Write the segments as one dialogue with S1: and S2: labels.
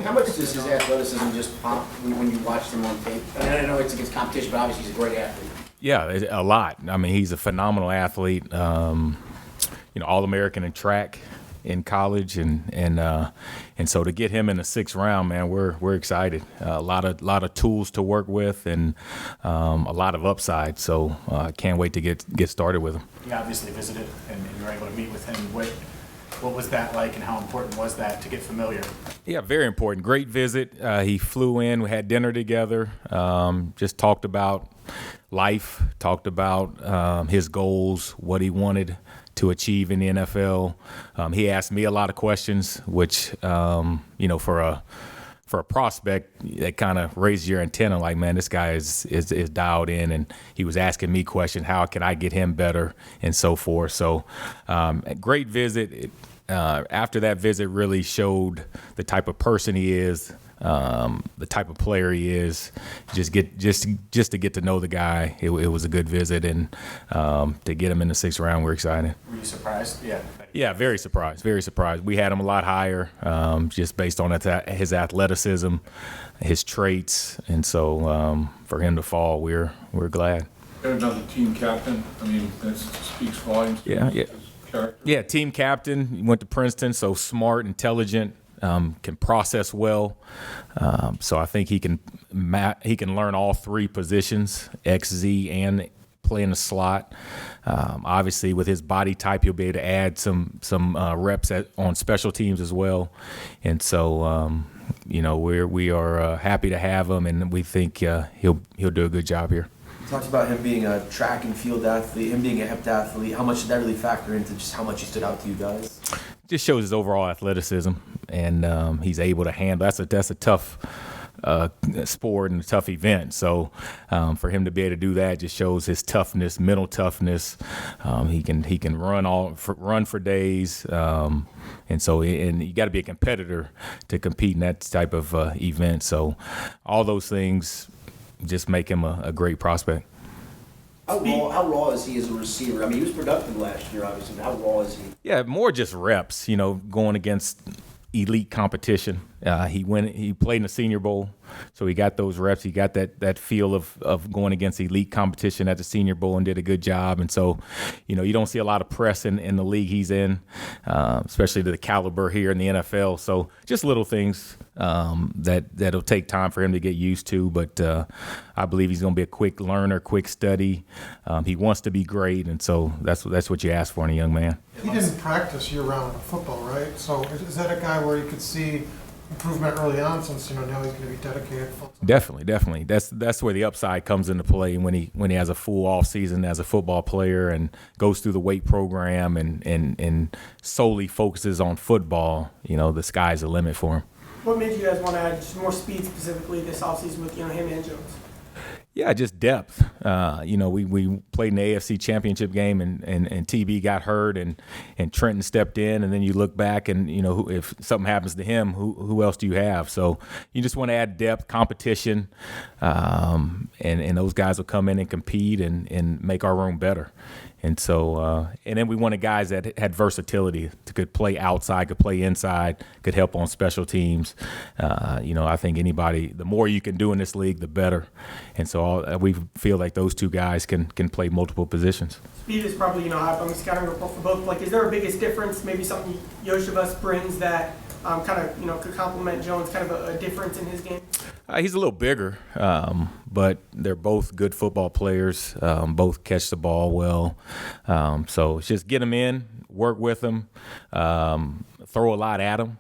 S1: How much does his athleticism just pop when you watch him on tape? I know it's against competition, but obviously he's a great athlete.
S2: Yeah, a lot. I mean, he's a phenomenal athlete. All-American in track in college, and so to get him in the 6th round, man, we're excited. A lot of tools to work with, and a lot of upside. So can't wait to get started with him.
S3: You obviously visited, and you were able to meet with him. What was that like, and how important was that to get familiar?
S2: Yeah, very important. Great visit. He flew in. We had dinner together. Just talked about life. Talked about his goals, what he wanted to achieve in the NFL. He asked me a lot of questions, which for a prospect, that kind of raises your antenna. Like, man, this guy is dialed in, and he was asking me questions. How can I get him better, and so forth. So, a great visit. After that visit, really showed the type of person he is, the type of player he is. Just to get to know the guy, it was a good visit, and to get him in the 6th round, we're excited.
S3: Were you surprised? Yeah.
S2: Yeah, very surprised. Very surprised. We had him a lot higher, just based on his athleticism, his traits, and so for him to fall, we're glad.
S4: Another team captain. I mean, that speaks volumes.
S2: Yeah. Yeah, team captain. He went to Princeton, so smart, intelligent, can process well. So I think he can learn all 3 positions, X, Z, and play in the slot. Obviously, with his body type, he'll be able to add some reps on special teams as well. And so, we are happy to have him, and we think he'll do a good job here.
S5: Talked about him being a track and field athlete, him being a heptathlete. How much did that really factor into just how much he stood out to you guys?
S2: Just shows his overall athleticism, and he's able to handle. That's a tough sport and a tough event. So for him to be able to do that just shows his toughness, mental toughness. He can run for days, and you got to be a competitor to compete in that type of event. So all those things just make him a great prospect.
S1: How raw is he as a receiver? I mean, he was productive last year, obviously. How raw is he?
S2: Yeah, more just reps, going against elite competition. He played in the Senior Bowl, so he got those reps. He got that feel of going against elite competition at the Senior Bowl and did a good job. And so, you don't see a lot of press in the league he's in, especially to the caliber here in the NFL. So just little things that'll take time for him to get used to. But I believe he's going to be a quick learner, quick study. He wants to be great, and so that's what you ask for in a young man.
S6: He didn't practice year-round in football, right? So is that a guy where you could see improvement early on, since now he's going to be dedicated full time?
S2: Definitely. That's where the upside comes into play when he has a full off season as a football player and goes through the weight program and solely focuses on football. The sky's the limit for him.
S7: What made you guys want to add just more speed specifically this offseason with him and Jones?
S2: Yeah, just depth. We played in the AFC Championship game, and TB got hurt, and Trenton stepped in, and then you look back, and if something happens to him, who else do you have? So you just want to add depth, competition, and those guys will come in and compete and make our room better. And so, and then we wanted guys that had versatility, could play outside, could play inside, could help on special teams. I think the more you can do in this league, the better. And so we feel like those 2 guys can play multiple positions.
S7: Speed is probably, I'm a scouting report for both. Like, is there a biggest difference, maybe something Iosivas brings that could complement Jones, kind of a difference in his game?
S2: He's a little bigger, but they're both good football players, both catch the ball well. So it's just get them in, work with them, throw a lot at them.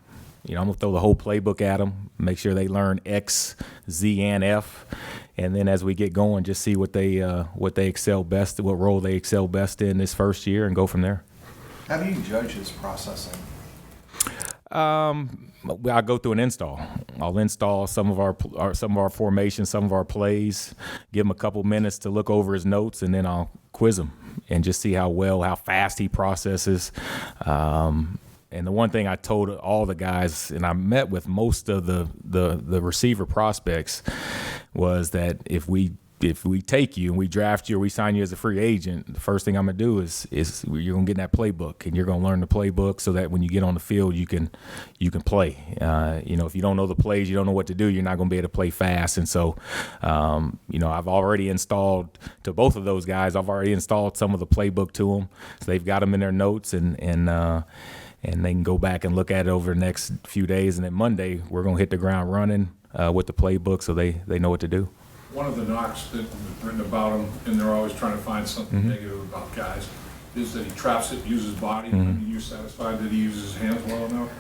S2: I'm going to throw the whole playbook at them, make sure they learn X, Z, and F. And then as we get going, just see what they excel best, what role they excel best in this first year, and go from there.
S8: How do you judge his processing?
S2: I'll go through an install. I'll install some of our formations, some of our plays, give him a couple minutes to look over his notes, and then I'll quiz him and just see how fast he processes. And the one thing I told all the guys, and I met with most of the receiver prospects, was that if we if we take you and we draft you or we sign you as a free agent, the first thing I'm gonna do is you're gonna get in that playbook and you're gonna learn the playbook so that when you get on the field you can play. If you don't know the plays, you don't know what to do, you're not gonna be able to play fast. And so, I've already installed to both of those guys. I've already installed some of the playbook to them, so they've got them in their notes and they can go back and look at it over the next few days. And then Monday we're gonna hit the ground running with the playbook so they know what to do.
S4: One of the knocks that was written about him, and they're always trying to find something negative about guys, is that he traps it, uses body. I mean, you're satisfied that he uses his hands well enough?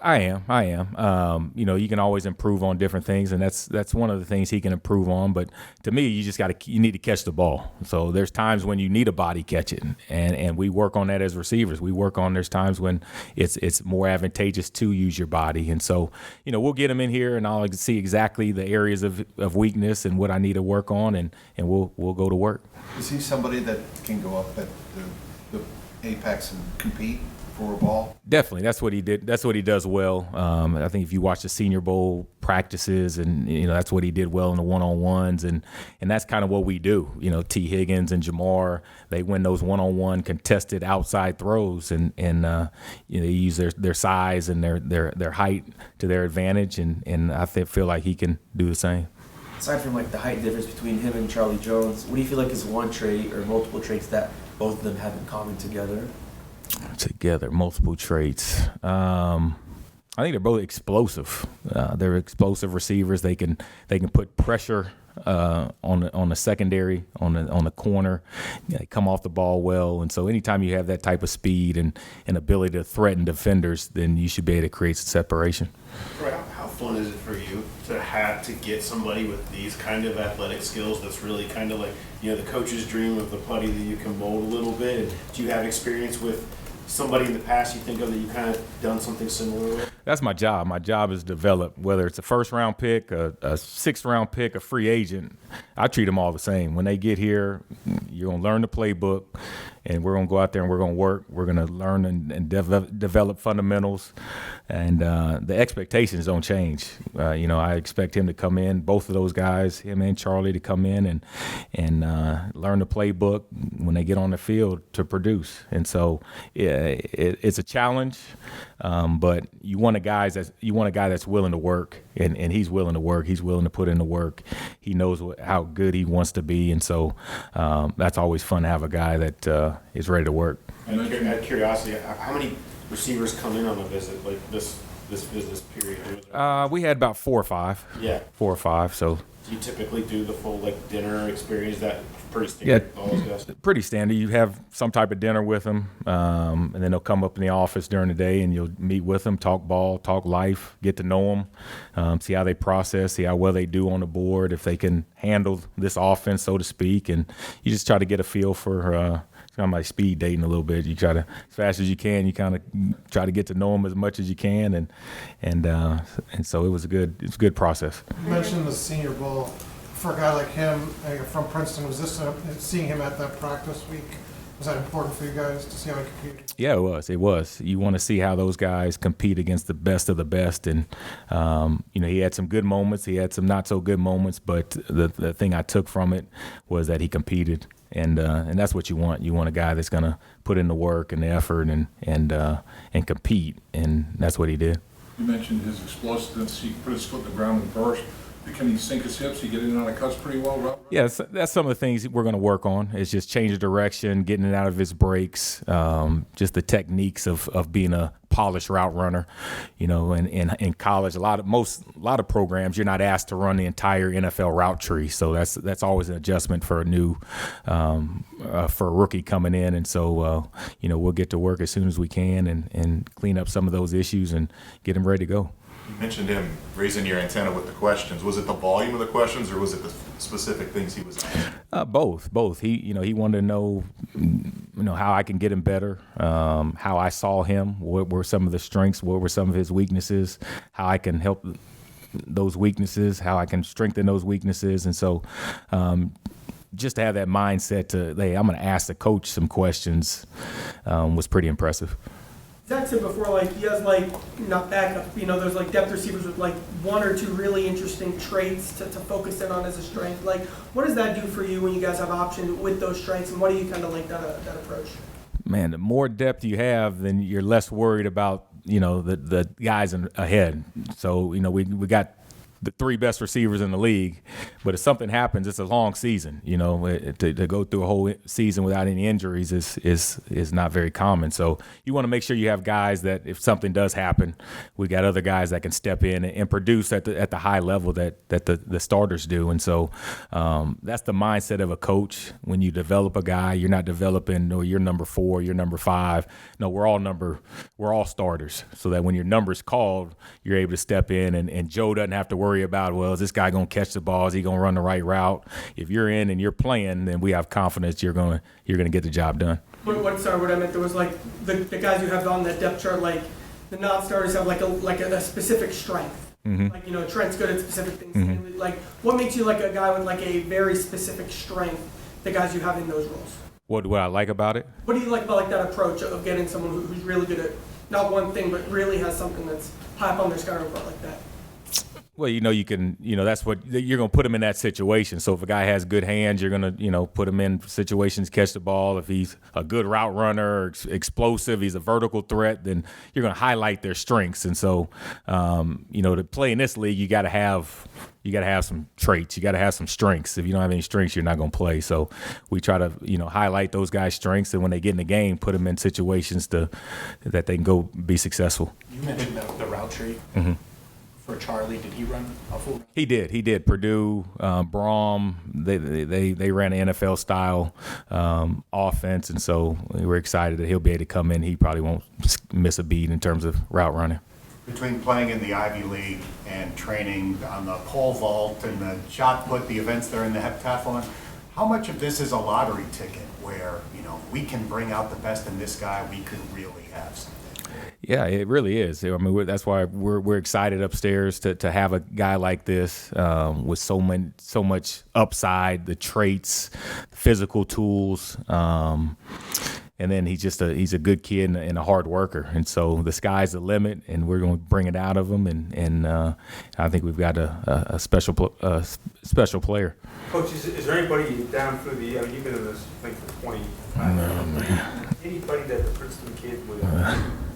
S2: I am. You can always improve on different things, and that's one of the things he can improve on. But to me, you need to catch the ball. So there's times when you need a body catch it, and we work on that as receivers. There's times when it's more advantageous to use your body, and so we'll get him in here, and I'll see exactly the areas of weakness and what I need to work on, and we'll go to work.
S8: Is he somebody that can go up at the apex and compete for a ball?
S2: Definitely, that's what he did. That's what he does well. I think if you watch the Senior Bowl practices, and that's what he did well in the one-on-ones, and that's kind of what we do. T. Higgins and Jamar, they win those one-on-one contested outside throws, and they use their size and their height to their advantage, and I feel like he can do the same.
S5: Aside from the height difference between him and Charlie Jones, what do you feel like is one trait or multiple traits that both of them have in common together?
S2: Multiple traits. I think they're both explosive. They're explosive receivers. They can put pressure on the secondary, on the corner. They come off the ball well, and so anytime you have that type of speed and ability to threaten defenders, then you should be able to create some separation.
S9: Right. How fun is it for you to get somebody with these kind of athletic skills that's really kind of like the coach's dream of the putty that you can mold a little bit? And do you have experience with somebody in the past you think of that you kind of done something similar with?
S2: That's my job. My job is to develop, whether it's a first-round pick, a sixth-round pick, a free agent. I treat them all the same. When they get here, you're going to learn the playbook, and we're going to go out there and we're going to work. We're going to learn and develop fundamentals, and the expectations don't change. I expect him to come in, both of those guys, him and Charlie, to come in and learn the playbook when they get on the field to produce. And so it's a challenge, but you want a guy that's willing to work, and he's willing to work. He's willing to put in the work. He knows how good he wants to be, and so that's always fun to have a guy that is ready to work.
S9: Out of curiosity, how many receivers come in on a visit like this business period?
S2: We had about 4 or 5.
S9: Yeah.
S2: 4 or 5. So.
S9: Do you typically do the full dinner experience? That pretty standard?
S2: Yeah,
S9: all those guys?
S2: pretty standard. You have some type of dinner with them, and then they'll come up in the office during the day, and you'll meet with them, talk ball, talk life, get to know them, see how they process, see how well they do on the board, if they can handle this offense, so to speak, and you just try to get a feel for. Kind of like speed dating a little bit. You try to, as fast as you can, you kind of try to get to know them as much as you can, and so it was a good process.
S6: You mentioned the Senior Bowl. For a guy like him from Princeton, was this seeing him at that practice week? Was that important for you guys to see how he competed? Yeah,
S2: it was. It was. You want to see how those guys compete against the best of the best, and he had some good moments. He had some not so good moments, but the thing I took from it was that he competed. And that's what you want. You want a guy that's going to put in the work and the effort and compete, and that's what he did.
S4: You mentioned his explosiveness. He put his foot in the ground and burst. Can he sink his hips? He get in and out of cuts pretty well, Robert?
S2: Yeah, that's some of the things we're going to work on. It's just change of direction, getting it out of his breaks, just the techniques of being a polished route runner. In college, a lot of programs, you're not asked to run the entire NFL route tree, so that's always an adjustment for a rookie coming in. And so we'll get to work as soon as we can and clean up some of those issues and get him ready to go.
S10: You mentioned him raising your antenna with the questions. Was it the volume of the questions, or was it the specific things he was asking?
S2: Both. He wanted to know, how I can get him better, how I saw him, what were some of the strengths, what were some of his weaknesses, how I can help those weaknesses, how I can strengthen those weaknesses, and so. Just to have that mindset to, hey, I'm going to ask the coach some questions was pretty impressive.
S7: Zach said before, like, he has, like, not backup, there's, like, depth receivers with, like, one or two really interesting traits to focus in on as a strength. Like, what does that do for you when you guys have options with those strengths, and what do you kind of like that approach?
S2: Man, the more depth you have, then you're less worried about, the guys ahead. So, we got the three best receivers in the league, but if something happens, it's a long season. To go through a whole season without any injuries is not very common. So you want to make sure you have guys that if something does happen, we got other guys that can step in and produce at the high level that the starters do. And so that's the mindset of a coach. When you develop a guy, you're not developing, or you're number 4, you're number 5. No, we're all starters. So that when your number's called, you're able to step in, and Joe doesn't have to worry about, well, is this guy going to catch the ball? Is he going to run the right route? If you're in and you're playing, then we have confidence you're going to get the job done.
S7: What I meant, there was like the guys you have on that depth chart, like the non-starters have like a specific strength.
S2: Mm-hmm.
S7: Like, Trent's good at specific things.
S2: Mm-hmm.
S7: Like, what makes you like a guy with like a very specific strength, the guys you have in those roles?
S2: What do I like about it?
S7: What do you like about like that approach of getting someone who's really good at not one thing, but really has something that's high up on their scouting report like that?
S2: Well, you can, that's what you're going to put him in that situation. So if a guy has good hands, you're going to, put him in situations, catch the ball. If he's a good route runner, explosive, he's a vertical threat, then you're going to highlight their strengths. And so, to play in this league, you got to have some traits. You got to have some strengths. If you don't have any strengths, you're not going to play. So we try to, highlight those guys' strengths, and when they get in the game, put them in situations that they can go be successible.
S3: You mentioned the route tree.
S2: Mm-hmm.
S3: For Charlie, did he run a full?
S2: He did. Purdue, Braum, they ran an NFL style offense, and so we're excited that he'll be able to come in. He probably won't miss a beat in terms of route running.
S11: Between playing in the Ivy League and training on the pole vault and the shot put, the events there in the heptathlon, how much of this is a lottery ticket where, we can bring out the best in this guy, we could really have something?
S2: Yeah, it really is. I mean, that's why we're excited upstairs to have a guy like this with so much upside, the traits, physical tools, and then he's a good kid and a hard worker. And so the sky's the limit, and we're going to bring it out of him. And I think we've got a special player.
S12: Coach, is there anybody down through you've been in this thing for 25 years. Anybody that the Princeton kid would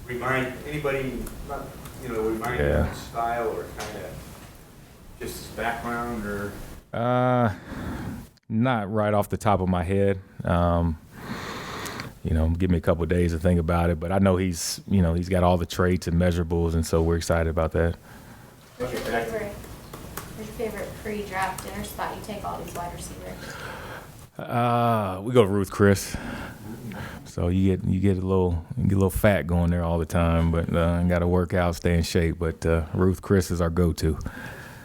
S12: remind anybody, not, remind you of his style or kind of just his background or?
S2: Not right off the top of my head. Give me a couple of days to think about it, but I know he's got all the traits and measurables, and so we're excited about that.
S13: What's your favorite pre-draft dinner spot you take all these wide receivers?
S2: We go Ruth Chris. So you get a little fat going there all the time, but got to work out, stay in shape. But Ruth Chris is our go-to.